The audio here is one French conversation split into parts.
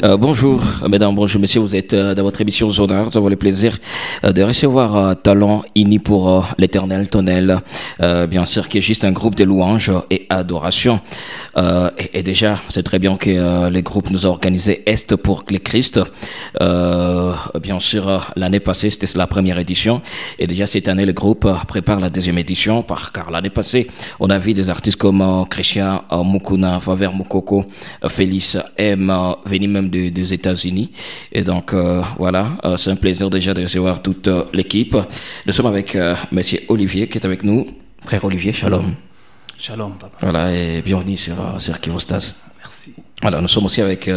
Bonjour, mesdames, bonjour, messieurs. Vous êtes dans votre émission Zonard. Nous avons le plaisir de recevoir Talent Uni pour l'Éternel Tonnel. Bien sûr, qui est juste un groupe de louanges et adoration. Et déjà, c'est très bien que le groupe nous a organisé Est pour les Christ. Bien sûr, l'année passée, c'était la première édition. Et déjà, cette année, le groupe prépare la deuxième édition. Car l'année passée, on a vu des artistes comme Christian Mukuna, Faver Mukoko, Félix M, venu même des États-Unis. Et donc, voilà, c'est un plaisir déjà de recevoir toute l'équipe. Nous sommes avec monsieur Olivier qui est avec nous. Frère Olivier, shalom. Shalom, papa. Voilà, et bienvenue sur Kivostase. Merci. Voilà, nous sommes aussi avec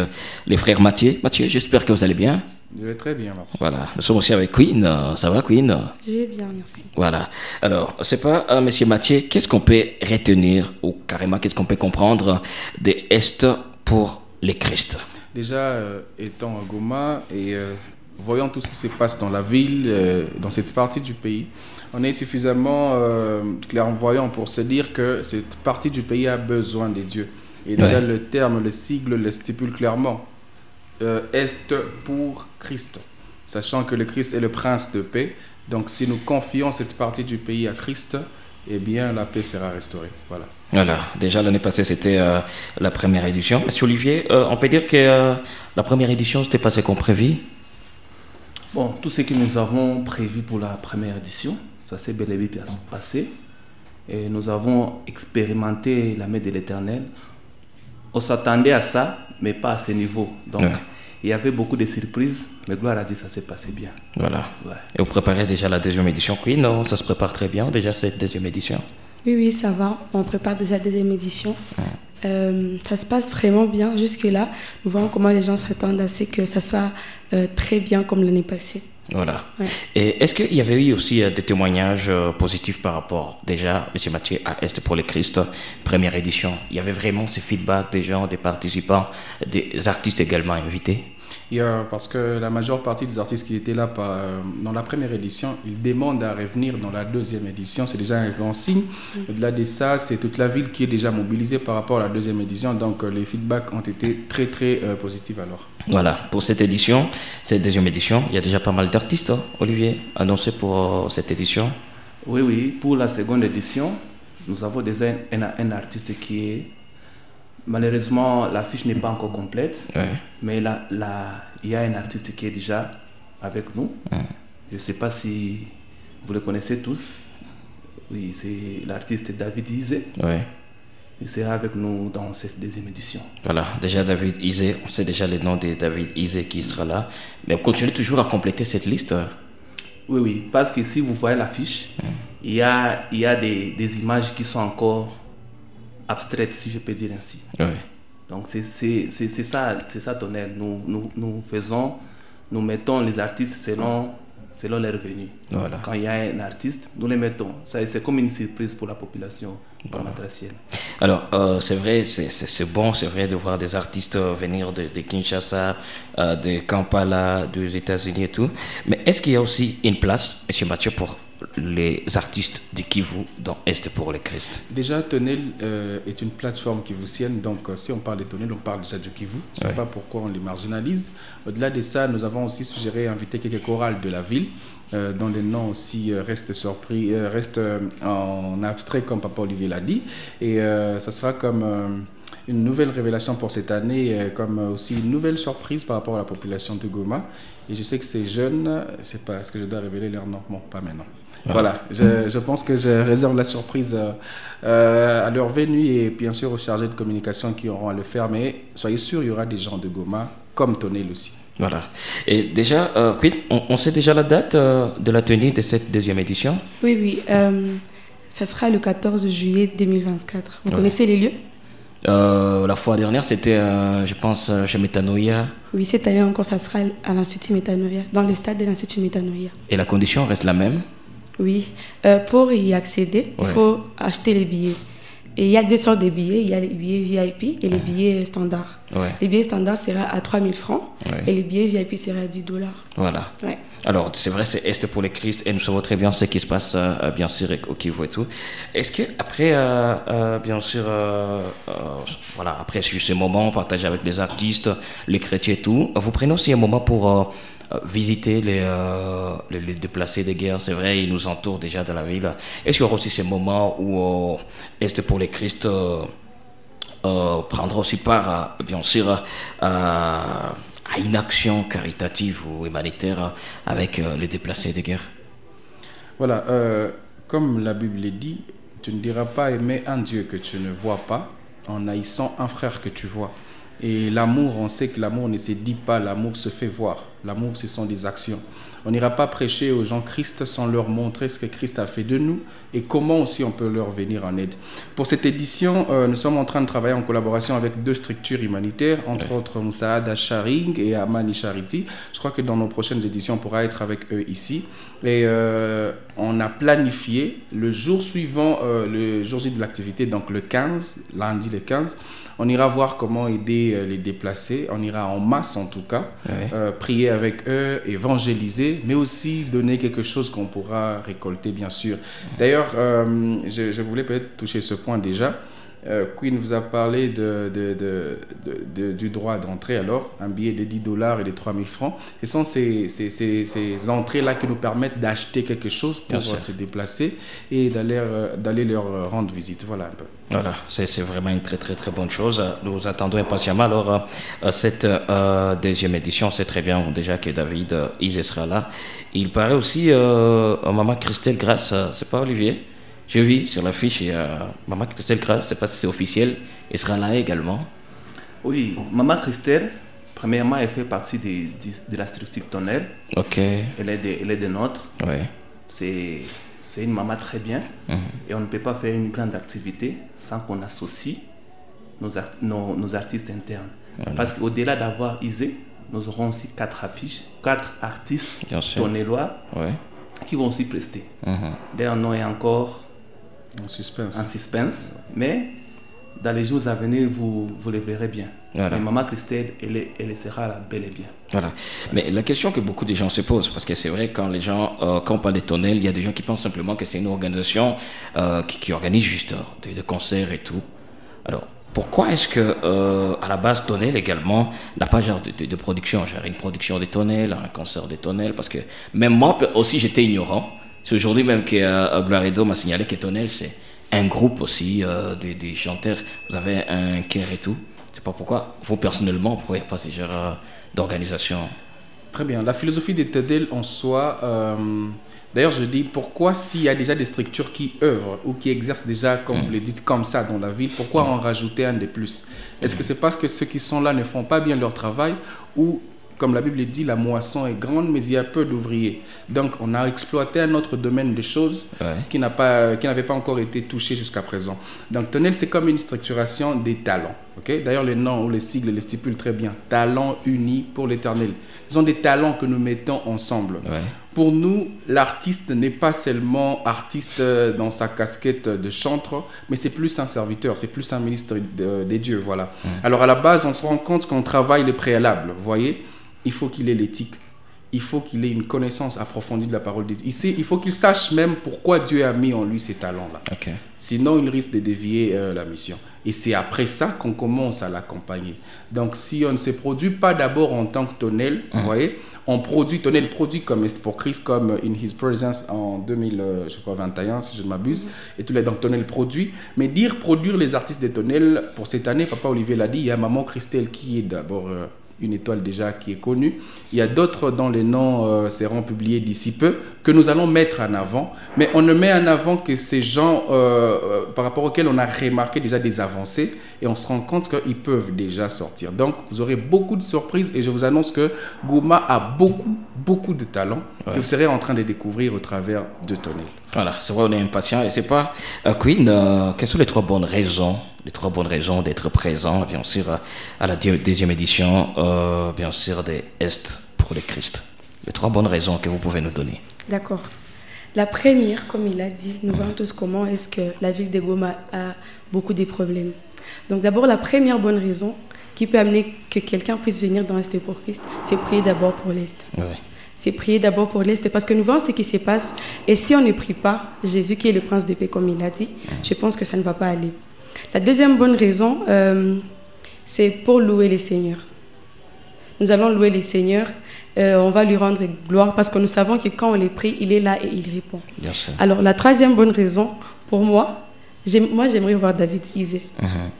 les frères Mathieu. Mathieu, j'espère que vous allez bien. Je vais très bien, merci. Voilà, nous sommes aussi avec Queen. Ça va, Queen? Je vais bien, merci. Voilà. Alors, c'est pas, monsieur Mathieu, qu'est-ce qu'on peut retenir, ou carrément, qu'est-ce qu'on peut comprendre des Est pour les Christ? Déjà, étant à Goma et voyant tout ce qui se passe dans la ville, dans cette partie du pays, on est suffisamment clairvoyant pour se dire que cette partie du pays a besoin de Dieu. Et déjà, le terme, le sigle le stipule clairement. Est pour Christ. Sachant que le Christ est le prince de paix. Donc, si nous confions cette partie du pays à Christ, eh bien, la paix sera restaurée. Voilà. Voilà, déjà l'année passée c'était la première édition. Monsieur Olivier, on peut dire que la première édition c'était passé comme prévu? Bon, tout ce que nous avons prévu pour la première édition, ça s'est bel et bien passé. Et nous avons expérimenté la main de l'Éternel. On s'attendait à ça, mais pas à ce niveau. Donc, il y avait beaucoup de surprises, mais gloire à Dieu, ça s'est passé bien. Voilà. Ouais. Et vous préparez déjà la deuxième édition, Queen? Non, ça se prépare très bien déjà cette deuxième édition? Oui, ça va. On prépare déjà la deuxième édition. Ça se passe vraiment bien. Jusque-là, nous voyons comment les gens s'attendent à ce que ça soit très bien comme l'année passée. Voilà. Ouais. Et est-ce qu'il y avait eu aussi des témoignages positifs par rapport, déjà, M. Mathieu, à Est pour le Christ, première édition? Il y avait vraiment ce feedback des gens, des participants, des artistes également invités? Parce que la majeure partie des artistes qui étaient là dans la première édition, ils demandent à revenir dans la deuxième édition. C'est déjà un grand signe. Au-delà de ça, c'est toute la ville qui est déjà mobilisée par rapport à la deuxième édition. Donc, les feedbacks ont été très, très positifs alors. Voilà, pour cette édition, cette deuxième édition, il y a déjà pas mal d'artistes, Olivier, annoncés pour cette édition. Oui, pour la seconde édition, nous avons déjà un artiste qui est... Malheureusement, l'affiche n'est pas encore complète, mais là, il y a un artiste qui est déjà avec nous. Je ne sais pas si vous le connaissez tous. Oui, c'est l'artiste David Isé. Il sera avec nous dans cette deuxième édition. Voilà, déjà David Isé, on sait déjà le nom de David Isé qui sera là. Mais on continue toujours à compléter cette liste. Oui, parce que si vous voyez l'affiche, il y a des images qui sont encore abstraites, si je peux dire ainsi. Donc c'est ça Tonnel. Nous mettons les artistes selon les revenus. Voilà. Quand il y a un artiste, nous les mettons. C'est comme une surprise pour la population matracienne. Alors, c'est vrai, c'est bon, c'est vrai de voir des artistes venir de Kinshasa, de Kampala, des États-Unis et tout. Mais est-ce qu'il y a aussi une place, M. Mathieu, pour les artistes de Kivu dans Est pour le Christ? Déjà, Tonnel est une plateforme kivusienne. Donc, si on parle de Tonnel, on parle déjà du Kivu. Je ne sais pas pourquoi on les marginalise. Au-delà de ça, nous avons aussi suggéré inviter quelques chorales de la ville, dont les noms aussi restent en abstrait, comme Papa Olivier l'a dit. Et ça sera comme une nouvelle révélation pour cette année, comme aussi une nouvelle surprise par rapport à la population de Goma. Et je sais que ces jeunes, c'est pas, est-ce que je dois révéler leur nom? Bon, pas maintenant. Voilà, je pense que je réserve la surprise à leur venue et bien sûr aux chargés de communication qui auront à le faire. Mais soyez sûrs, il y aura des gens de Goma, comme Tonnel aussi. Voilà. Et déjà, on sait déjà la date de la tenue de cette deuxième édition? Oui. Ça sera le 14 juillet 2024. Vous connaissez les lieux? La fois dernière, c'était, je pense, chez Metanoia. Oui, cette année encore, ça sera à l'Institut Metanoia, dans le stade de l'Institut Metanoia. Et la condition reste la même? Oui. Pour y accéder, il faut acheter les billets. Et il y a 2 sortes de billets. Il y a les billets VIP et les billets standards. Ouais. Les billets standards seraient à 3 000 francs et les billets VIP seraient à $10. Voilà. Ouais. Alors, c'est vrai, c'est Est pour les Christ et nous savons très bien ce qui se passe, bien sûr, au Kivu et tout. Est-ce que après, bien sûr, voilà, après ce moment partagé avec les artistes, les chrétiens et tout, vous prenez aussi un moment pour visiter les déplacés de guerre? C'est vrai, ils nous entourent déjà de la ville. Est-ce qu'il y aura aussi ces moments où Est pour les Christ prendra aussi part, bien sûr, à une action caritative ou humanitaire avec les déplacés de guerre? Voilà, comme la Bible dit, tu ne diras pas aimer un Dieu que tu ne vois pas en haïssant un frère que tu vois. Et l'amour, on sait que l'amour ne se dit pas, l'amour se fait voir. L'amour, ce sont des actions. On n'ira pas prêcher aux gens Christ sans leur montrer ce que Christ a fait de nous et comment aussi on peut leur venir en aide. Pour cette édition, nous sommes en train de travailler en collaboration avec 2 structures humanitaires, entre autres Moussaada Sharing et Amani Charity. Je crois que dans nos prochaines éditions, on pourra être avec eux ici. Et on a planifié le jour suivant, le jour J de l'activité, donc le 15, lundi le 15, on ira voir comment aider les déplacés. On ira en masse en tout cas, prier avec eux, évangéliser, mais aussi donner quelque chose qu'on pourra récolter bien sûr. D'ailleurs, je voulais peut-être toucher ce point déjà. Queen vous a parlé du droit d'entrée, alors un billet de $10 et de 3 000 francs. Ce sont ces entrées-là qui nous permettent d'acheter quelque chose pour se déplacer et d'aller leur rendre visite. Voilà un peu. Voilà, c'est vraiment une très très très bonne chose. Nous attendons impatiemment alors cette deuxième édition. C'est très bien déjà que David il sera là. Il paraît aussi Maman Christelle Grasse, c'est pas Olivier? Je vis sur l'affiche et Maman Christelle Grasse, je ne sais pas si c'est officiel, elle sera là également. Oui, Maman Christelle, premièrement, elle fait partie de la structure Tonel. Ok. Elle est des nôtres. Ouais. C'est une maman très bien. Et on ne peut pas faire une grande activité sans qu'on associe nos artistes internes. Voilà. Parce qu'au-delà d'avoir Isé, nous aurons aussi 4 artistes tonelois qui vont aussi prester. D'ailleurs, nous est encore en suspense, mais dans les jours à venir, vous les verrez bien. Voilà. Mais Maman Christelle, elle sera là bel et bien. Voilà. Mais la question que beaucoup de gens se posent, parce que c'est vrai, quand on parle de Tonel, il y a des gens qui pensent simplement que c'est une organisation qui organise juste des concerts et tout. Alors, pourquoi est-ce que, à la base, Tonel également n'a pas genre de production, genre une production de Tonel, un concert de Tonel? Parce que même moi aussi, j'étais ignorant. C'est aujourd'hui même que Gloire m'a signalé que Tonel, c'est un groupe aussi des chanteurs. Vous avez un chœur et tout. C'est pas pourquoi vous, personnellement, vous ne pouvez pas ce genre d'organisation. Très bien. La philosophie de Tonel en soi... D'ailleurs, je dis pourquoi s'il y a déjà des structures qui œuvrent ou qui exercent déjà, comme vous le dites, comme ça dans la ville, pourquoi en rajouter un de plus? Est-ce que c'est parce que ceux qui sont là ne font pas bien leur travail ou, comme la Bible dit, la moisson est grande mais il y a peu d'ouvriers? Donc, on a exploité un autre domaine de choses qui n'avait pas encore été touché jusqu'à présent. Donc, Tonel, c'est comme une structuration des talents. Okay? D'ailleurs, les noms ou les sigles les stipulent très bien. Talents unis pour l'Éternel. Ce sont des talents que nous mettons ensemble. Pour nous, l'artiste n'est pas seulement artiste dans sa casquette de chantre, mais c'est plus un serviteur, c'est plus un ministre des dieux, voilà. Alors à la base, on se rend compte qu'on travaille les préalables, vous voyez. Il faut qu'il ait l'éthique, il faut qu'il ait une connaissance approfondie de la parole de Dieu. Il faut qu'il sache même pourquoi Dieu a mis en lui ces talents-là. Sinon, il risque de dévier la mission. Et c'est après ça qu'on commence à l'accompagner. Donc, si on ne se produit pas d'abord en tant que Tonel, vous voyez, Tonel produit comme Est pour Christ, comme In His Presence en 2021, si je ne m'abuse. Et tous les donc Tonel produit. Mais produire les artistes de Tonel, pour cette année, Papa Olivier l'a dit, il y a Maman Christelle qui est d'abord une étoile déjà qui est connue. Il y a d'autres dont les noms seront publiés d'ici peu, que nous allons mettre en avant. Mais on ne met en avant que ces gens par rapport auxquels on a remarqué déjà des avancées et on se rend compte qu'ils peuvent déjà sortir. Donc, vous aurez beaucoup de surprises et je vous annonce que Gouma a beaucoup de talents que vous serez en train de découvrir au travers de Tonel. Voilà, c'est vrai, on est impatient. Et c'est pas, Queen, quelles sont les 3 bonnes raisons d'être présent, bien sûr, à la deuxième édition, bien sûr, des Est pour le Christ? Les 3 bonnes raisons que vous pouvez nous donner. D'accord. La première, comme il a dit, nous voyons tous comment est-ce que la ville de Goma a beaucoup de problèmes. Donc d'abord, la première bonne raison qui peut amener que quelqu'un puisse venir dans l'Est pour Christ, c'est prier d'abord pour l'Est. Ouais. C'est prier d'abord pour l'Est, parce que nous voyons ce qui se passe. Et si on ne prie pas Jésus qui est le prince de paix, comme il a dit, je pense que ça ne va pas aller. La deuxième bonne raison, c'est pour louer les seigneurs. Nous allons louer les seigneurs, on va lui rendre gloire, parce que nous savons que quand on les prie, il est là et il répond. Alors la troisième bonne raison, pour moi j'aimerais voir David Isé.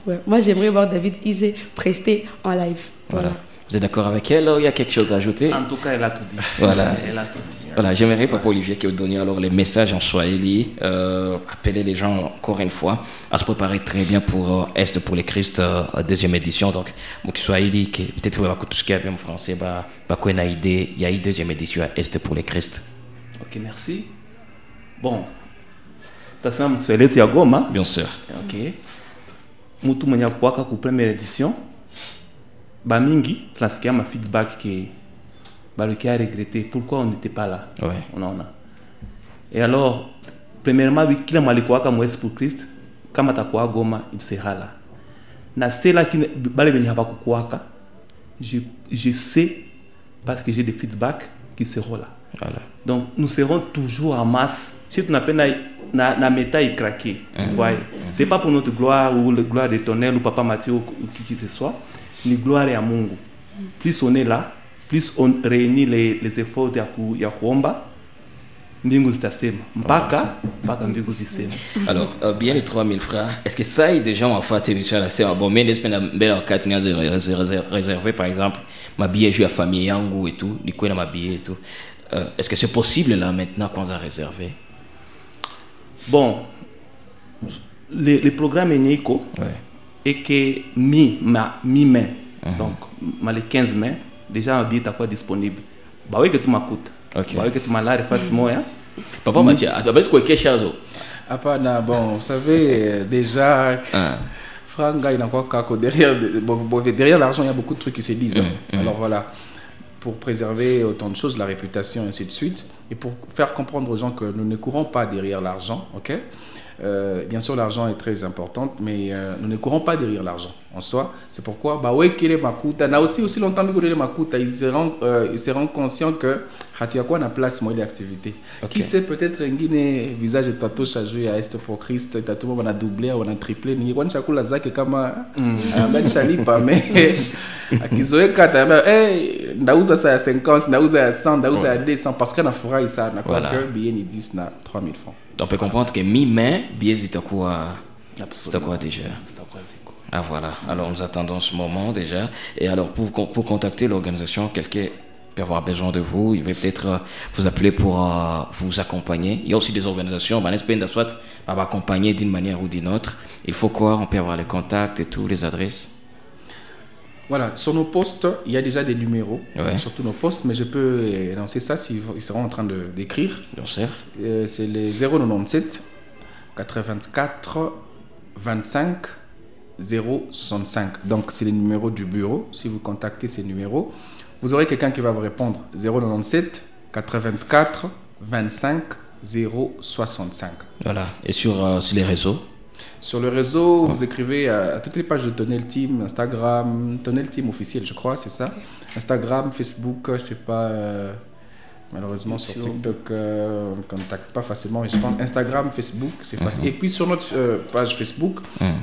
Ouais, moi j'aimerais voir David Isé prester en live. Voilà. Vous êtes d'accord avec elle? Il y a quelque chose à ajouter? En tout cas, elle a tout dit. Voilà. Elle a tout dit. Voilà, j'aimerais, Papa Olivier, que vous donniez alors les messages en Swahili, appeler les gens encore une fois à se préparer très bien pour Est pour les Christ, deuxième édition. Donc, mon Swahili, peut-être que tout ce qui est bien en français, il y a une deuxième édition à Est pour les Christ. Ok, merci. Bon, tu as un Swahili, tu as Goma? Bien sûr. Ok. Moutou Mania Kwaka pour première édition. Bamingi, transkia ma feedback qui qui a regretté pourquoi on n'était pas là. Ouais. Et alors, premièrement, kila malikuaka mwezi pour Christ, kama takuwa Goma, il sera là. Na cela qui bale beni hapa kukuaka, je sais parce que j'ai des feedbacks qui seront là. Voilà. Donc nous serons toujours en masse. Si tu n'appelles na méta y craquer, vous voyez. C'est pas pour notre gloire ou la gloire de Tonel ou Papa Mathieu ou qui que ce soit. Ni gloire à Mungu. Plus on est là, plus on réunit les efforts de Yakuomba, mbingu zitasema. Mpaka mbingu zisema. Alors, bien les 3000 frères, est-ce que ça est déjà en fait initial assez bon, mais n'est-ce pas belle carte réservé par exemple ma billet à famille yangu et tout, du coup ma billet et tout. Est-ce que c'est possible là maintenant qu'on a réservé? Bon, les programmes Nico. Ouais. Et que mi-mai, donc le 15 mai, déjà un billet est disponible. Bah oui que tu m'écoutes. Okay. Bah oui que tu m'as l'air facilement. Papa Mathieu, tu as quoi quelque chose? Bon, vous savez, déjà, Franga, il y a quoi derrière l'argent, il y a beaucoup de trucs qui se disent. Alors voilà, pour préserver autant de choses, la réputation, et ainsi de suite, et pour faire comprendre aux gens que nous ne courons pas derrière l'argent, ok? Bien sûr, l'argent est très important, mais nous ne courons pas derrière l'argent en soi. C'est pourquoi, on a aussi longtemps que les Makuta, ils seront conscients que Hatiakwa n'a place moi l'activité. Qui sait peut-être un Guinée visage de tatouage à jouer à Est pour Christ, tatouage on a doublé, on a triplé. Ni quoi chakula zake kama ben chalipa mais akizoe kata ndauza ça à 50, ndauza à 100, ndauza à 200 parce qu'on a furahi ça na quoi que billet ni 10 na 3000 francs. On peut comprendre que mi-mai, billet zitakuwa déjà. Ah voilà, alors nous attendons ce moment déjà. Et alors pour contacter l'organisation, quelqu'un peut avoir besoin de vous, il va peut-être vous appeler pour vous accompagner. Il y a aussi des organisations, soit va accompagner d'une manière ou d'une autre. Il faut quoi? On peut avoir les contacts et tout, les adresses. Voilà, sur nos postes, il y a déjà des numéros, sur tous nos postes, mais je peux annoncer ça s'ils seront en train d'écrire. Bien sûr. C'est les 097 84 25 065. Donc, c'est les numéros du bureau. Si vous contactez ces numéros, vous aurez quelqu'un qui va vous répondre. 097 84 25 065. Voilà. Et sur les réseaux? Sur le réseau, vous écrivez à toutes les pages de Tonel Team, Instagram, Tonel Team officiel, je crois, c'est ça. Instagram, Facebook, c'est pas... malheureusement, sur TikTok, on ne contacte pas facilement. Mais je pense Instagram, Facebook, c'est facile. Et puis sur notre page Facebook,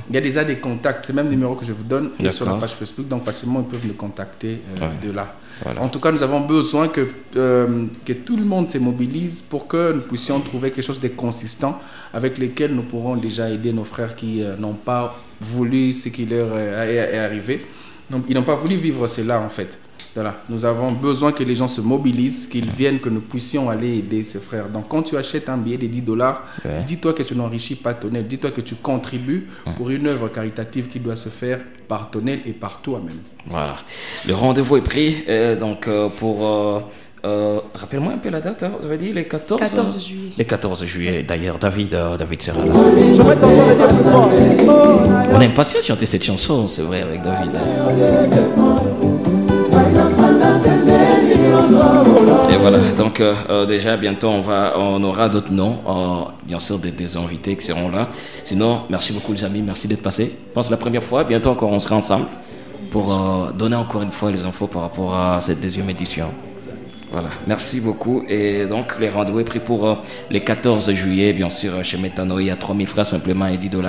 il y a déjà des contacts. C'est le même numéro que je vous donne et sur la page Facebook. Donc facilement, ils peuvent nous contacter de là. Voilà. En tout cas, nous avons besoin que tout le monde se mobilise pour que nous puissions trouver quelque chose de consistant avec lequel nous pourrons déjà aider nos frères qui n'ont pas voulu ce qui leur est arrivé. Donc, ils n'ont pas voulu vivre cela en fait. Voilà. Nous avons besoin que les gens se mobilisent, qu'ils viennent, que nous puissions aller aider ces frères. Donc quand tu achètes un billet de $10, dis-toi que tu n'enrichis pas Tonel, dis-toi que tu contribues pour une œuvre caritative qui doit se faire par Tonel et par toi-même. Voilà. Le rendez-vous est pris donc pour... rappelle-moi un peu la date, hein, vous avez dit les 14 juillet. Les 14 juillet, d'ailleurs, David sera là. On aime pas si chanter cette chanson, c'est vrai, avec David. Et Voilà, donc déjà bientôt on aura d'autres noms, bien sûr des invités qui seront là. Sinon, merci beaucoup les amis, merci d'être passés. Je pense que la première fois, bientôt encore on sera ensemble pour donner encore une fois les infos par rapport à cette deuxième édition. Voilà, merci beaucoup. Et donc, les rendez-vous est pris pour le 14 juillet, bien sûr, chez Métano. Il y a 3000 francs simplement et $10.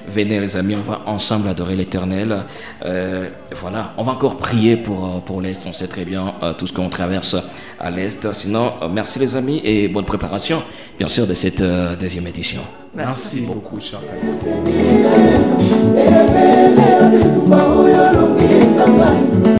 Venez, les amis, on va ensemble adorer l'Éternel. Voilà, on va encore prier pour l'Est. On sait très bien tout ce qu'on traverse à l'Est. Sinon, merci, les amis, et bonne préparation, bien sûr, de cette deuxième édition. Merci beaucoup, Charles.